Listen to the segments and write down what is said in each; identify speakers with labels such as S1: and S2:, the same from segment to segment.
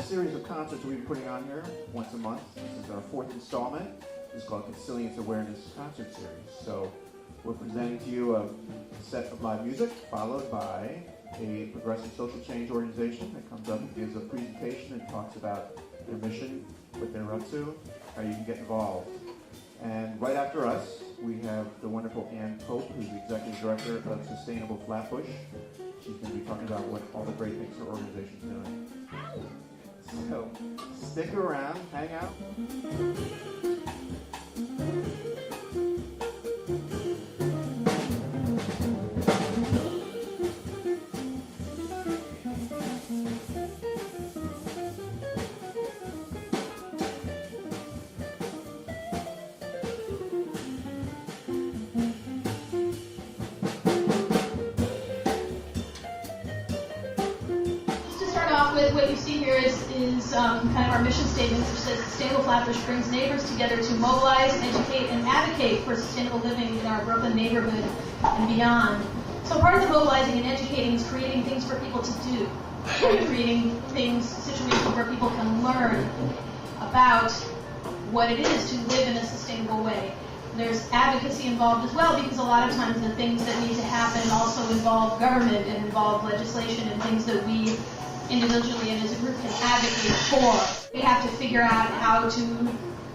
S1: series of concerts we've been putting on here once a month. This is our 4th installment. This is called Consilience Awareness Concert Series. So we're presenting to you a set of live music followed by a progressive social change organization that comes up and gives a presentation and talks about their mission, what they're up to, how you can get involved. And right after us, we have the wonderful Ann Pope, who's the Executive Director of Sustainable Flatbush. She's going to be talking about what all the great things her organization's doing. So, stick around, hang out.
S2: What you see here is kind of our mission statement, which says Sustainable Flatbush brings neighbors together to mobilize, educate, and advocate for sustainable living in our Brooklyn neighborhood and beyond. So part of the mobilizing and educating is creating things for people to do, creating situations where people can learn about what it is to live in a sustainable way. There's advocacy involved as well, because a lot of times the things that need to happen also involve government and involve legislation and things that we individually and as a group can advocate for. We have to figure out how to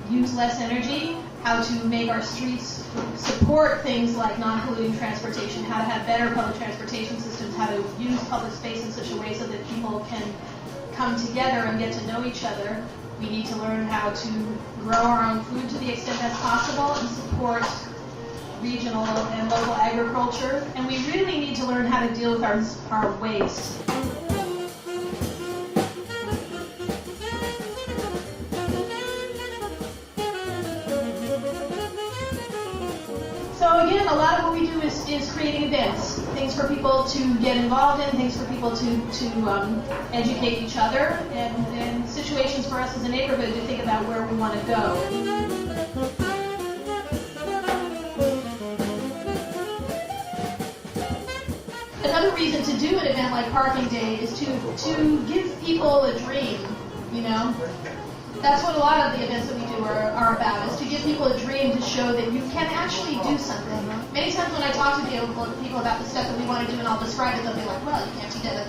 S2: use less energy, how to make our streets support things like non-polluting transportation, how to have better public transportation systems, how to use public space in such a way so that people can come together and get to know each other. We need to learn how to grow our own food to the extent that's possible and support regional and local agriculture. And we really need to learn how to deal with our waste. So again, a lot of what we do is creating events, things for people to get involved in, things for people to educate each other, and situations for us as a neighborhood to think about where we want to go. Another reason to do an event like Parking Day is to give people a dream, you know? That's what a lot of the events that we do are about, is to give people a dream to show that you can actually do something. Many times when I talk to people about the stuff that we want to do and I'll describe it, they'll be like, well, you can't do that.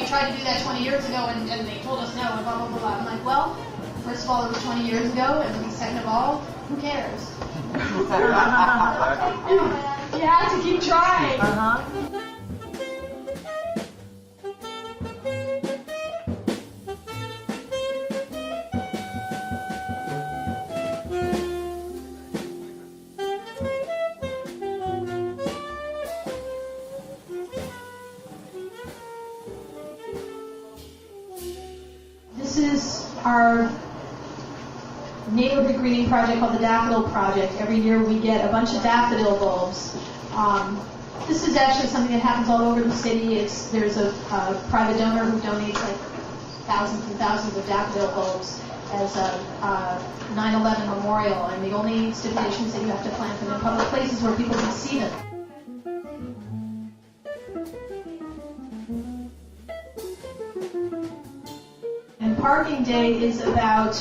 S2: We tried to do that 20 years ago and they told us no and blah, blah, blah, blah. I'm like, well, first of all, it was 20 years ago, and second of all, who cares? You have to keep trying. This is our neighborhood greening project called the Daffodil Project. Every year we get a bunch of daffodil bulbs. This is actually something that happens all over the city. There's a private donor who donates like thousands and thousands of daffodil bulbs as a 9/11 memorial, and the only stipulation is that you have to plant them in public places where people can see them. Parking Day is about,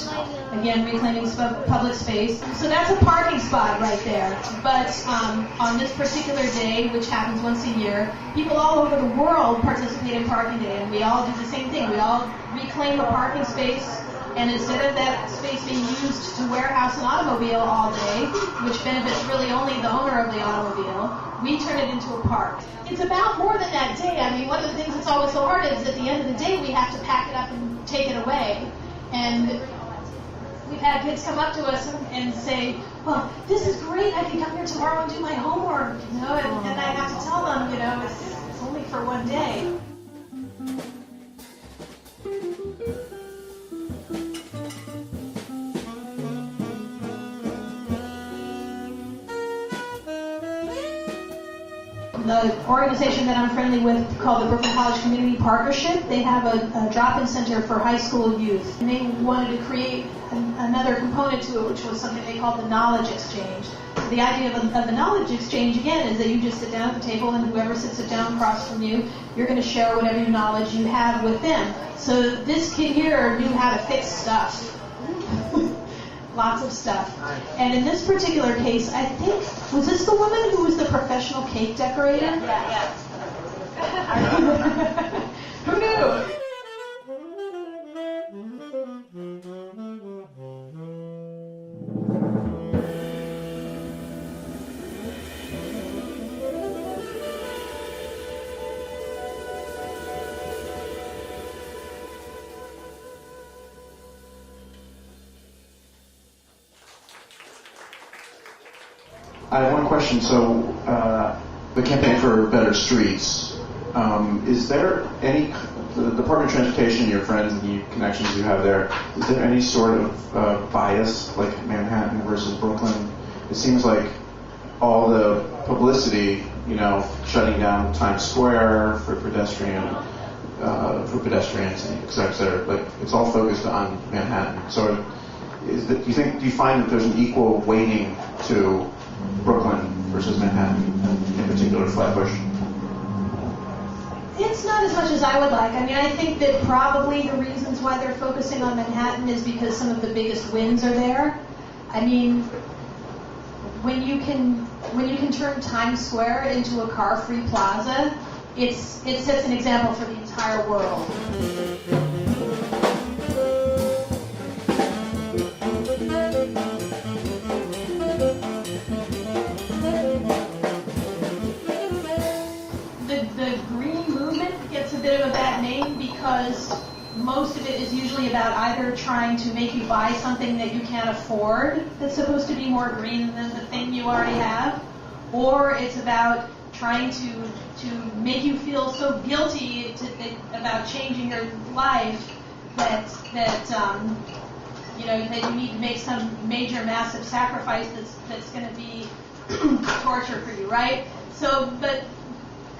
S2: again, reclaiming public space. So that's a parking spot right there. But on this particular day, which happens once a year, people all over the world participate in Parking Day, and we all do the same thing. We all reclaim a parking space, and instead of that space being used to warehouse an automobile all day, which benefits really only the owner of the automobile, we turn it into a park. It's about more than that day. I mean, one of the things that's always so hard is at the end of the day, we have to pack it up and take it away. And we've had kids come up to us and say, well, this is great, I can come here tomorrow and do my homework, you know, and I have to tell them, you know, it's only for one day. The organization that I'm friendly with, called the Brooklyn College Community Partnership, they have a drop-in center for high school youth. And they wanted to create another component to it, which was something they called the knowledge exchange. the idea of a knowledge exchange, again, is that you just sit down at the table and whoever sits down across from you, you're going to share whatever knowledge you have with them. So this kid here knew how to fix stuff. Lots of stuff. And in this particular case, I think, was this the woman who was the professional cake decorator?
S3: Yeah.
S2: Who knew?
S1: I have one question. So, the campaign for better streets, is there any, the Department of Transportation, your friends and the connections you have there, is there any sort of bias, like Manhattan versus Brooklyn? It seems like all the publicity, shutting down Times Square for pedestrians, et cetera, like it's all focused on Manhattan. So, do you find that there's an equal weighting to Brooklyn versus Manhattan, in particular Flatbush?
S2: It's not as much as I would like. I mean, I think that probably the reasons why they're focusing on Manhattan is because some of the biggest wins are there. I mean, when you can turn Times Square into a car-free plaza, it sets an example for the entire world. The green movement gets a bit of a bad name because most of it is usually about either trying to make you buy something that you can't afford that's supposed to be more green than the thing you already have, or it's about trying to make you feel so guilty about changing your life that you need to make some major, massive sacrifice that's going to be torture for you, right? So, but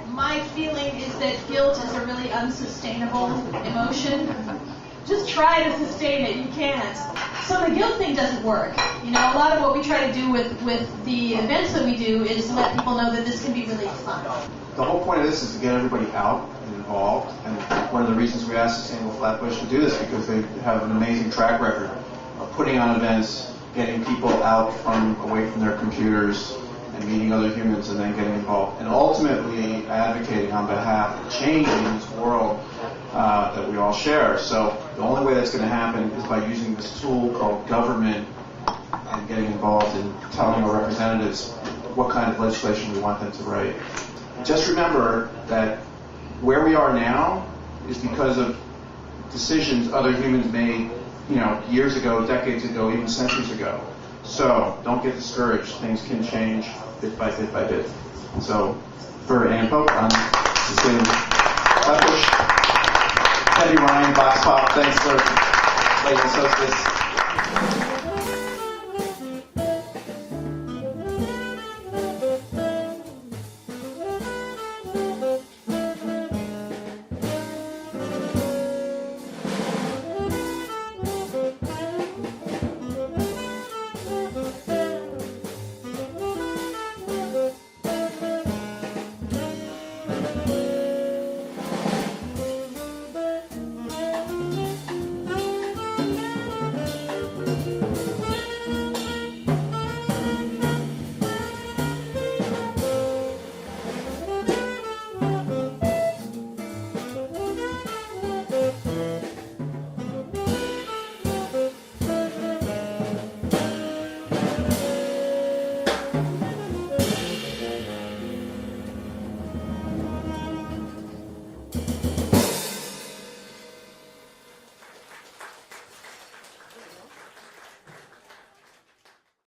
S2: my feeling is that guilt is a really unsustainable emotion. Just try to sustain it. You can't. So the guilt thing doesn't work. A lot of what we try to do with the events that we do is to let people know that this can be really fun.
S1: The whole point of this is to get everybody out and involved. And one of the reasons we asked Sustainable Flatbush to do this because they have an amazing track record of putting on events, getting people out away from their computers, and meeting other humans and then getting involved. And ultimately advocating on behalf of change in this world that we all share. So the only way that's going to happen is by using this tool called government and getting involved in telling our representatives what kind of legislation we want them to write. Just remember that where we are now is because of decisions other humans made, years ago, decades ago, even centuries ago. So don't get discouraged. Things can change bit by bit by bit. So for Ann Pope, I'm Sustainable Flatbush. Teddy Ryan, Box Pop, thanks for letting us host this.